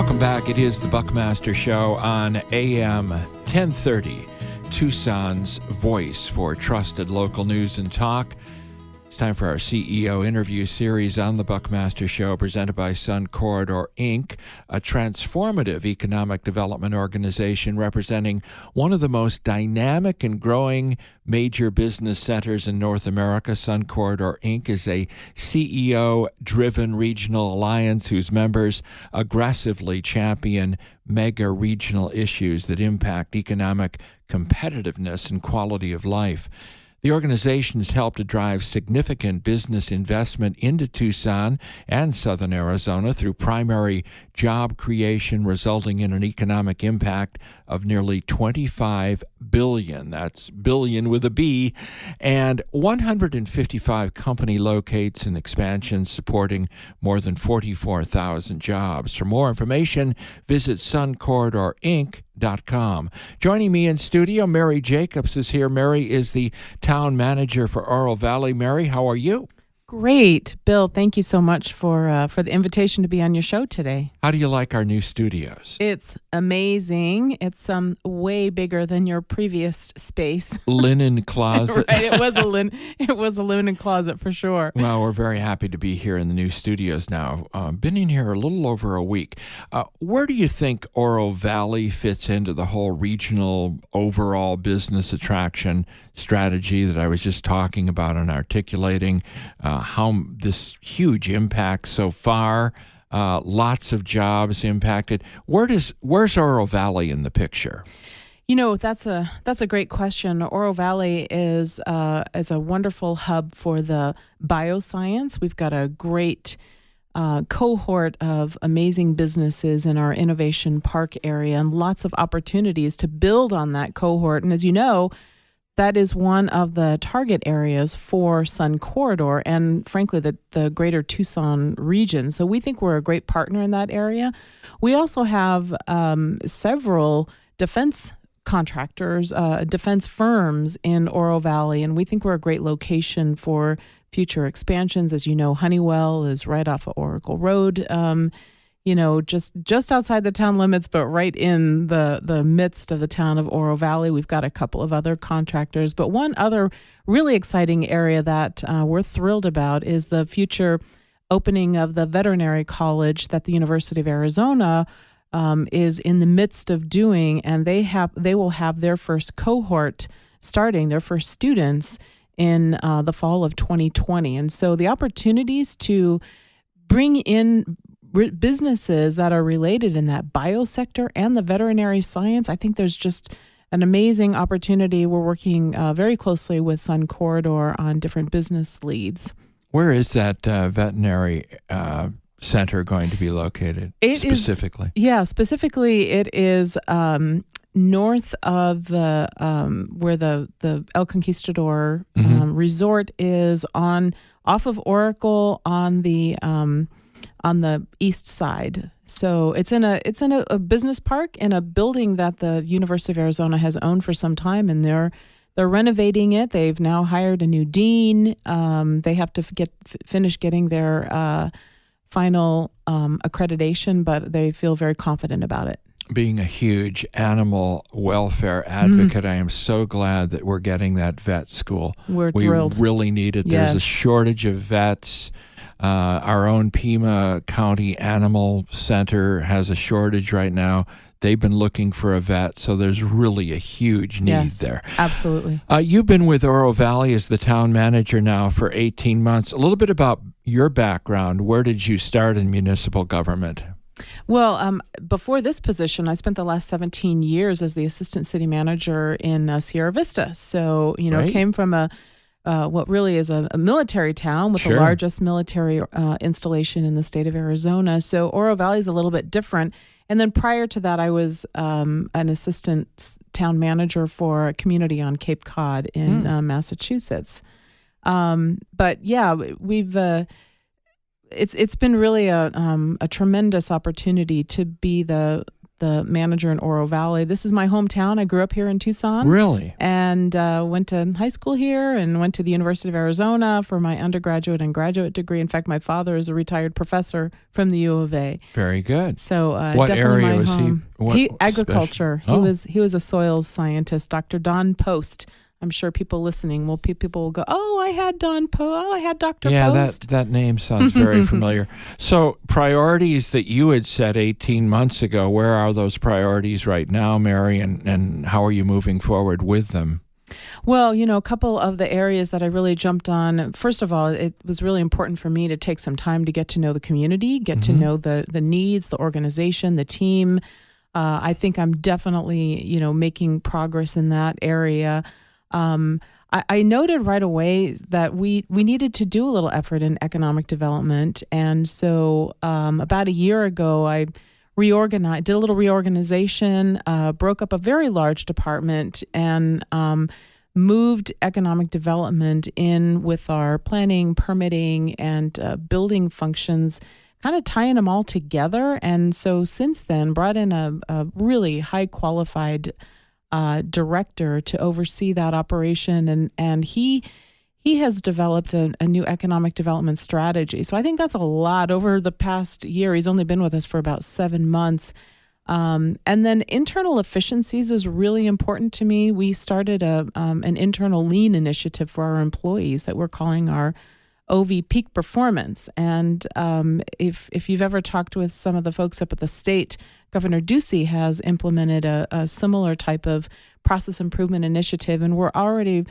Welcome back. It is the Buckmaster Show on AM 1030, Tucson's voice for trusted local news and talk. It's time for our CEO interview series on the Buckmaster Show, presented by Sun Corridor, Inc., a transformative economic development organization representing one of the most dynamic and growing major business centers in North America. Sun Corridor, Inc. is a CEO-driven regional alliance whose members aggressively champion mega regional issues that impact economic competitiveness and quality of life. The organization has helped to drive significant business investment into Tucson and southern Arizona through primary job creation, resulting in an economic impact of nearly $25 billion. That's billion with a B, and 155 company locates and expansions supporting more than 44,000 jobs. For more information, visit suncorridorinc.com. Joining me in studio, Mary Jacobs is here. Mary is the town manager for Oro Valley. Mary, how are you? Great. Bill, thank you so much for the invitation to be on your show today. How do you like our new studios? It's amazing. It's way bigger than your previous space. Linen closet. Right, it was a linen closet for sure. Well, we're very happy to be here in the new studios now. Been in here a little over a week. Where do you think Oro Valley fits into the whole regional overall business attraction strategy that I was just talking about and articulating? How this huge impact so far, lots of jobs impacted. Where's Oro Valley in the picture? You know, that's a great question. Oro Valley is a wonderful hub for the bioscience. We've got a great cohort of amazing businesses in our innovation park area and lots of opportunities to build on that cohort. And as you know, that is one of the target areas for Sun Corridor and, frankly, the greater Tucson region. So we think we're a great partner in that area. We also have several defense contractors, defense firms in Oro Valley, and we think we're a great location for future expansions. As you know, Honeywell is right off of Oracle Road, just outside the town limits, but right in the midst of the town of Oro Valley. We've got a couple of other contractors. But one other really exciting area that we're thrilled about is the future opening of the Veterinary College that the University of Arizona is in the midst of doing. And they will have their first cohort starting, their first students in the fall of 2020. And so the opportunities to bring in businesses that are related in that biosector and the veterinary science, I think there's just an amazing opportunity. We're working very closely with Sun Corridor on different business leads. Where is that veterinary center going to be located specifically? Specifically it is north of the where the El Conquistador resort is, off of Oracle on the east side. So it's in a business park in a building that the University of Arizona has owned for some time, and they're renovating it. They've now hired a new dean. They have to finish getting their final accreditation, but they feel very confident about it. Being a huge animal welfare advocate, I am so glad that we're getting that vet school. We're thrilled. We really need it. Yes. There's a shortage of vets. Our own Pima County Animal Center has a shortage right now. They've been looking for a vet, so there's really a huge need there. Absolutely. You've been with Oro Valley as the town manager now for 18 months. A little bit about your background. Where did you start in municipal government? Well, before this position, I spent the last 17 years as the assistant city manager in Sierra Vista. So, came from what really is a military town with the largest military installation in the state of Arizona. So Oro Valley is a little bit different. And then prior to that, I was an assistant town manager for a community on Cape Cod in Massachusetts. But yeah, we've it's been really a tremendous opportunity to be the the manager in Oro Valley. This is my hometown. I grew up here in Tucson. Really? And went to high school here and went to the University of Arizona for my undergraduate and graduate degree. In fact, my father is a retired professor from the U of A. Very good. So what definitely area my was home. he? Agriculture. Oh. He was a soils scientist, Dr. Don Post. I'm sure people listening people will go, oh, I had Don Post. Oh, I had Dr. Post. Yeah, that name sounds very familiar. So priorities that you had set 18 months ago, where are those priorities right now, Mary, and how are you moving forward with them? Well, a couple of the areas that I really jumped on, first of all, it was really important for me to take some time to get to know the community, get to know the needs, the organization, the team. I think I'm definitely, making progress in that area. I noted right away that we needed to do a little effort in economic development. And so about a year ago, I did a little reorganization, broke up a very large department, and moved economic development in with our planning, permitting, and building functions, kind of tying them all together. And so since then, brought in a really high qualified director to oversee that operation, and he has developed a new economic development strategy. So I think that's a lot over the past year. He's only been with us for about 7 months. And then internal efficiencies is really important to me. We started an internal lean initiative for our employees that we're calling our OV Peak Performance. And if you've ever talked with some of the folks up at the state, Governor Ducey has implemented a similar type of process improvement initiative, and we're already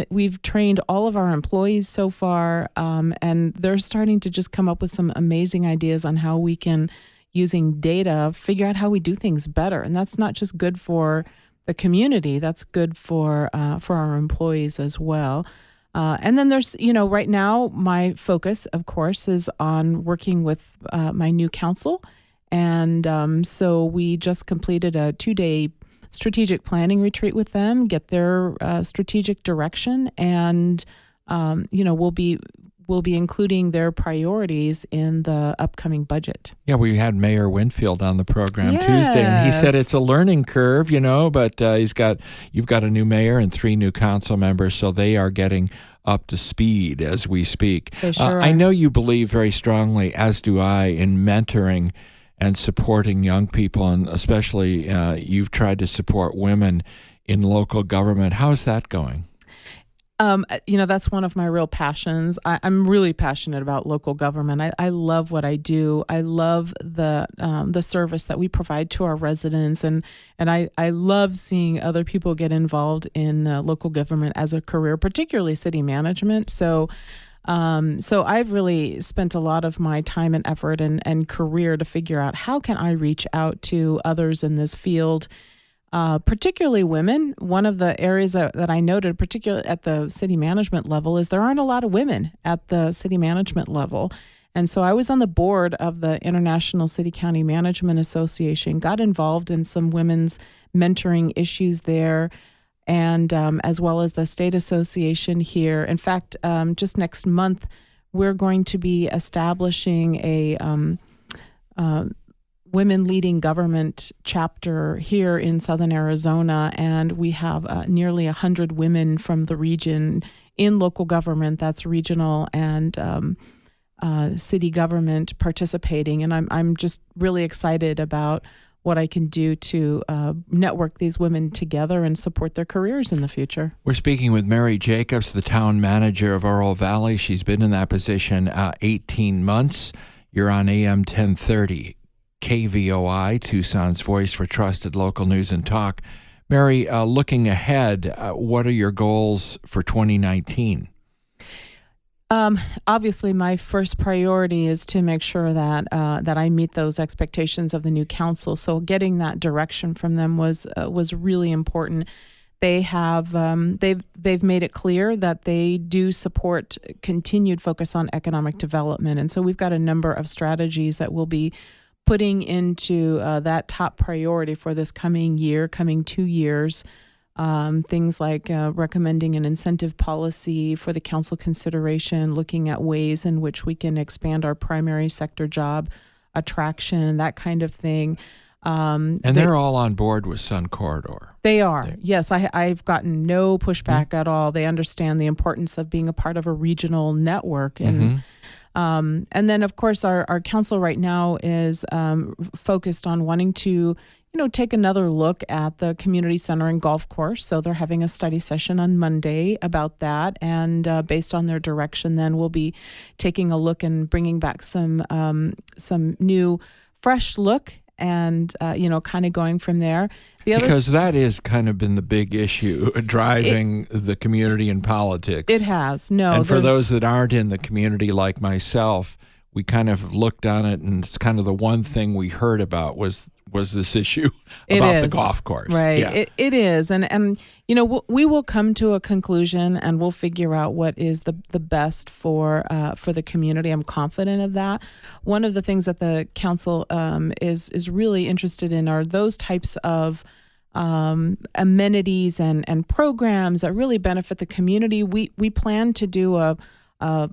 we've trained all of our employees so far, and they're starting to just come up with some amazing ideas on how we can, using data, figure out how we do things better. And that's not just good for the community; that's good for our employees as well. And then there's, right now my focus, of course, is on working with my new council. And so we just completed a 2-day strategic planning retreat with them, get their strategic direction, and we'll be including their priorities in the upcoming budget. Yeah, we had Mayor Winfield on the program Tuesday, and he said it's a learning curve, but you've got a new mayor and 3 new council members, so they are getting up to speed as we speak. They sure I are. know you believe very strongly, as do I, in mentoring and supporting young people, and especially you've tried to support women in local government. How's that going? That's one of my real passions. I'm really passionate about local government. I love what I do. I love the service that we provide to our residents, and I love seeing other people get involved in local government as a career, particularly city management. So I've really spent a lot of my time and effort and career to figure out how can I reach out to others in this field. Particularly women. One of the areas that I noted, particularly at the city management level, is there aren't a lot of women at the city management level. And so I was on the board of the International City County Management Association, got involved in some women's mentoring issues there, and as well as the state association here. In fact, just next month, we're going to be establishing a women leading government chapter here in Southern Arizona, and we have nearly 100 women from the region in local government, that's regional and city government, participating. And I'm just really excited about what I can do to network these women together and support their careers in the future. We're speaking with Mary Jacobs, the town manager of Oro Valley. She's been in that position 18 months. You're on AM 1030. KVOI, Tucson's voice for trusted local news and talk. Mary, looking ahead, what are your goals for 2019? Obviously, my first priority is to make sure that I meet those expectations of the new council. So getting that direction from them was really important. They have they've made it clear that they do support continued focus on economic development, and so we've got a number of strategies that we'll be putting into that top priority for this coming 2 years. Things like recommending an incentive policy for the council consideration, looking at ways in which we can expand our primary sector job attraction, that kind of thing. And they're all on board with Sun Corridor. They are. Yes, I've gotten no pushback at all. They understand the importance of being a part of a regional network. And then, of course, our council right now is focused on wanting to take another look at the community center and golf course. So they're having a study session on Monday about that. And based on their direction, then we'll be taking a look and bringing back some new, fresh look and, kind of going from there. Because that has kind of been the big issue driving the community in politics. It has. No. And for those that aren't in the community like myself, we kind of looked on it, and it's kind of the one thing we heard about was this issue about the golf course. Right. Yeah. It is. And we will come to a conclusion, and we'll figure out what is the best for the community. I'm confident of that. One of the things that the council is really interested in are those types of amenities and programs that really benefit the community. We plan to do a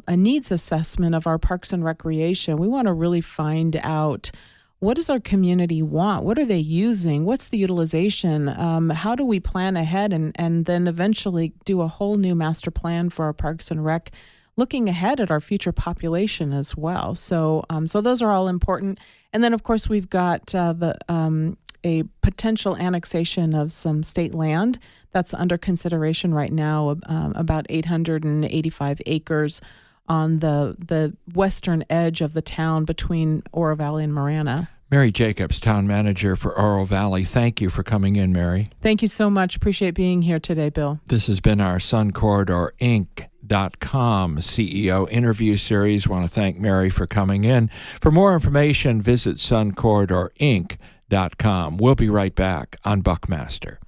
needs assessment of our parks and recreation. We want to really find out, what does our community want? What are they using? What's the utilization? How do we plan ahead and then eventually do a whole new master plan for our parks and rec, looking ahead at our future population as well. So those are all important. And then, of course, we've got a potential annexation of some state land that's under consideration right now, about 885 acres on the western edge of the town between Oro Valley and Marana. Mary Jacobs, Town Manager for Oro Valley. Thank you for coming in, Mary. Thank you so much. Appreciate being here today, Bill. This has been our Sun Corridor Inc.com CEO interview series. Want to thank Mary for coming in. For more information, visit suncorridorinc.com. We'll be right back on Buckmaster.